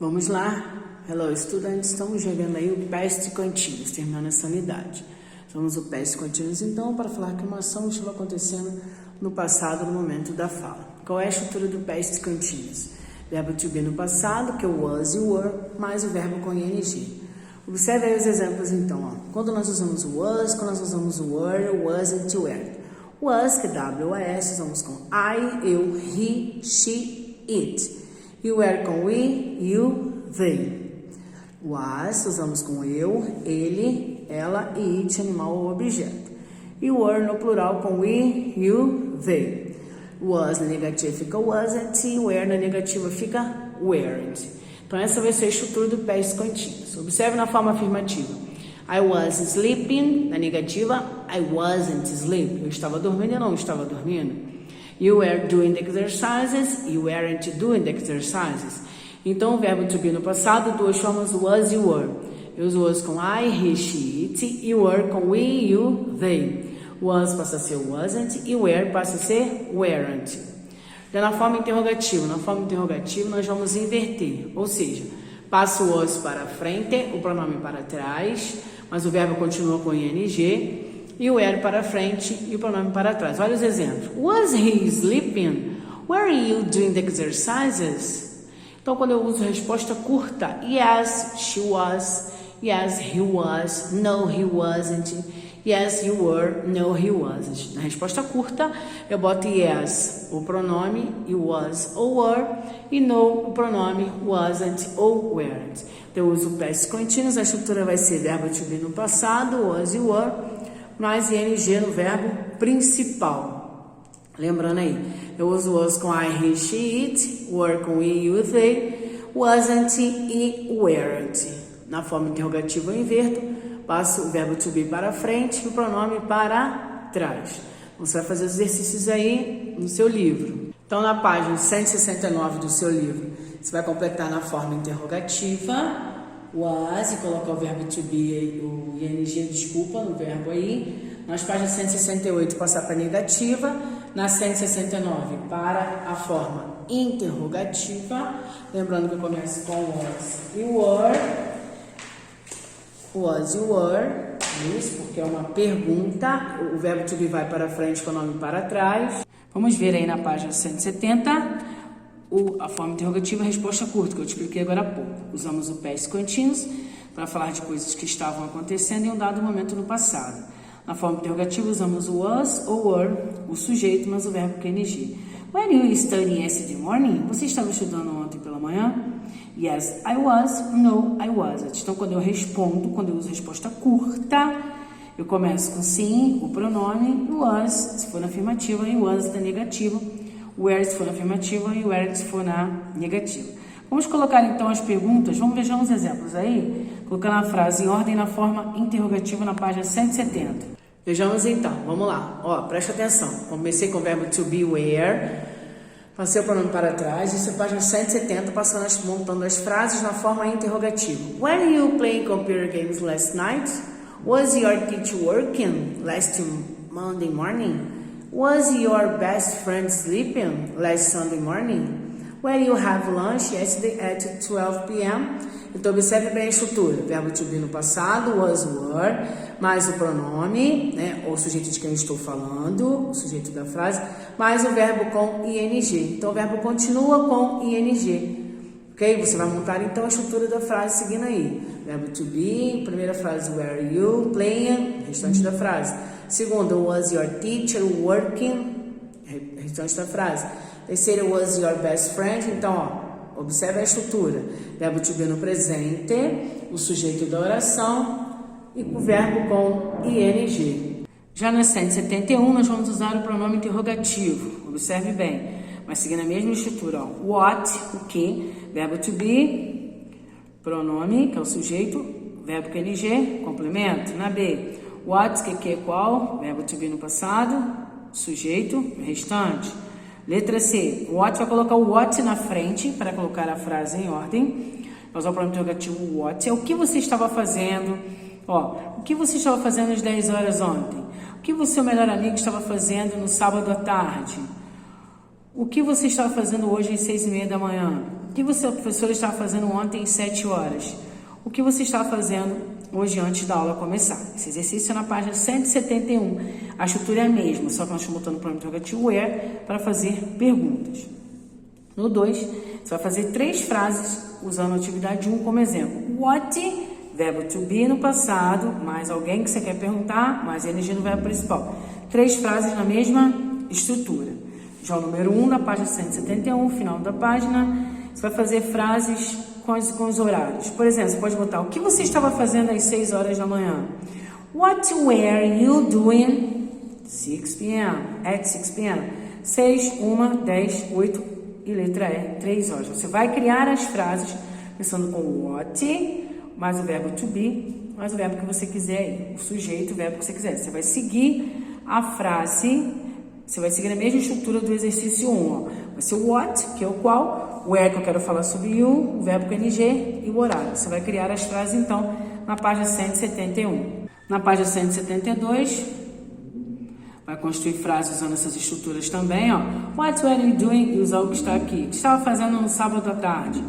Vamos lá? Hello, students. Estamos jogando aí o past continuous, terminando essa unidade. Vamos o past continuous, então, para falar que uma ação estava acontecendo no passado, no momento da fala. Qual é a estrutura do past continuous? Verbo to be no passado, que é o was e o were, mais o verbo com ing. Observe aí os exemplos, então. Ó. Quando nós usamos o was, quando nós usamos o were, wasn't, were. Was, que é W-A-S, usamos com I, eu, he, she, it. E o were com we, you, they. Was, usamos com eu, ele, ela e it, animal ou objeto. E o were no plural com we, you, they. Was na negativa fica wasn't, e were na negativa fica weren't. Então essa vai ser a estrutura do past continuous. Observe na forma afirmativa. I was sleeping, na negativa, I wasn't sleeping. Eu estava dormindo, eu não estava dormindo. You were doing the exercises, you weren't doing the exercises. Então, o verbo to be no passado, duas formas, was e were. Eu uso was com I, he, she, it, e were com we, you, they. Was passa a ser wasn't e were passa a ser weren't. Já na forma interrogativa, nós vamos inverter, ou seja, passa o was para frente, o pronome para trás, mas o verbo continua com ing, e o were para frente e o pronome para trás. Olha os exemplos. Was he sleeping? Were you doing the exercises? Então, quando eu uso resposta curta, yes, she was, yes, he was, no, he wasn't, yes, you were, no, he wasn't. Na resposta curta, eu boto yes, o pronome, e was ou were, e no, o pronome wasn't ou weren't. Então, eu uso o past continuous, a estrutura vai ser verbo to be no passado, was e were, mais ing no verbo principal. Lembrando aí, eu uso was com I, he, she, it, were com we, you, they, wasn't e weren't. Na forma interrogativa eu inverto, passo o verbo to be para frente e o pronome para trás. Então, você vai fazer os exercícios aí no seu livro. Então, na página 169 do seu livro, você vai completar na forma interrogativa, was, e colocar o verbo to be, o ing, no verbo aí. Nas páginas 168, passar para a negativa. Na 169, para a forma interrogativa. Lembrando que eu começo com was e were. Was e were. Isso, porque é uma pergunta. O verbo to be vai para frente com o nome para trás. Vamos ver aí na página 170. A forma interrogativa, a resposta curta, que eu te expliquei agora há pouco. Usamos o past continuous para falar de coisas que estavam acontecendo em um dado momento no passado. Na forma interrogativa, usamos o was ou were, o sujeito, mas o verbo com ing. When you studying yesterday morning? Você estava estudando ontem pela manhã? Yes, I was. No, I wasn't. Então, quando eu respondo, quando eu uso resposta curta, eu começo com sim, o pronome, was, se for na afirmativa, e was na negativa. Where, se for na afirmativa, e where, se for na negativa. Vamos colocar então as perguntas, vamos ver uns exemplos aí, colocando a frase em ordem na forma interrogativa na página 170. Vejamos então, vamos lá. Ó, presta atenção. Comecei com o verbo to be, where, passei o pronome para trás, isso é a página 170, montando as frases na forma interrogativa. When you playing computer games last night? Was your teacher working last Monday morning? Was your best friend sleeping last Sunday morning? Where you have lunch yesterday at 12 p.m. Então, observe bem a estrutura. Verbo to be no passado, was, were, mais o pronome, né, ou o sujeito de quem eu estou falando, o sujeito da frase, mais o verbo com ing. Então, o verbo continua com ing. Ok? Você vai montar, então, a estrutura da frase seguindo aí. Verbo to be, primeira frase, were you playing, restante da frase. Segunda, was your teacher working, restante da frase. Terceira, was your best friend. Então, ó, observe a estrutura. Verbo to be no presente, o sujeito da oração e o verbo com ing. Já na 171, nós vamos usar o pronome interrogativo. Observe bem. Mas seguindo a mesma estrutura, ó. What, o que, verbo to be, pronome, que é o sujeito, verbo com ing, complemento. Na B, what, que é qual, verbo to be no passado, sujeito, restante. Letra C, o what vai colocar o what na frente para colocar a frase em ordem. Nós vamos ao pronome interrogativo what, é o que você estava fazendo. Ó, o que você estava fazendo às 10 horas ontem? O que o seu melhor amigo estava fazendo no sábado à tarde? O que você estava fazendo hoje às 6:30 da manhã? O que você, professora, estava fazendo ontem às 7 horas? O que você está fazendo hoje antes da aula começar? Esse exercício é na página 171. A estrutura é a mesma, só que nós estamos botando o pronome interrogativo where para fazer perguntas. No 2, você vai fazer 3 frases usando a atividade 1 como exemplo. What, verbo to be no passado, mais alguém que você quer perguntar, mais ing no verbo principal. 3 frases na mesma estrutura. Já o número 1 da página 171, final da página, você vai fazer frases com os horários. Por exemplo, você pode botar o que você estava fazendo às 6 horas da manhã. What were you doing 6 p.m. at 6 p.m. 6, 1, 10, 8 e letra E, 3 horas. Você vai criar as frases pensando com what, mais o verbo to be, mais o verbo que você quiser aí, o sujeito, o verbo que você quiser. Você vai seguir a frase, você vai seguir a mesma estrutura do exercício 1. Ó. Vai ser o what, que é o qual, o where, que eu quero falar sobre you, o verbo com ing e o horário. Você vai criar as frases, então, na página 171. Na página 172, vai construir frases usando essas estruturas também, ó. What were you doing? E usar o que está aqui. O que estava fazendo no sábado à tarde?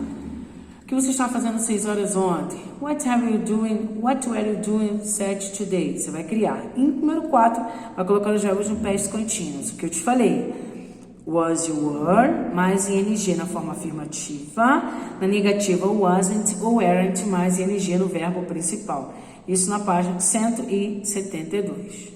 O que você estava fazendo às 6 horas ontem? What were you doing set today? Você vai criar. E número 4, vai colocar os verbos no past continuous. O que eu te falei. Was, you were, mais ing na forma afirmativa. Na negativa, wasn't ou weren't, mais ing no verbo principal. Isso na página 172.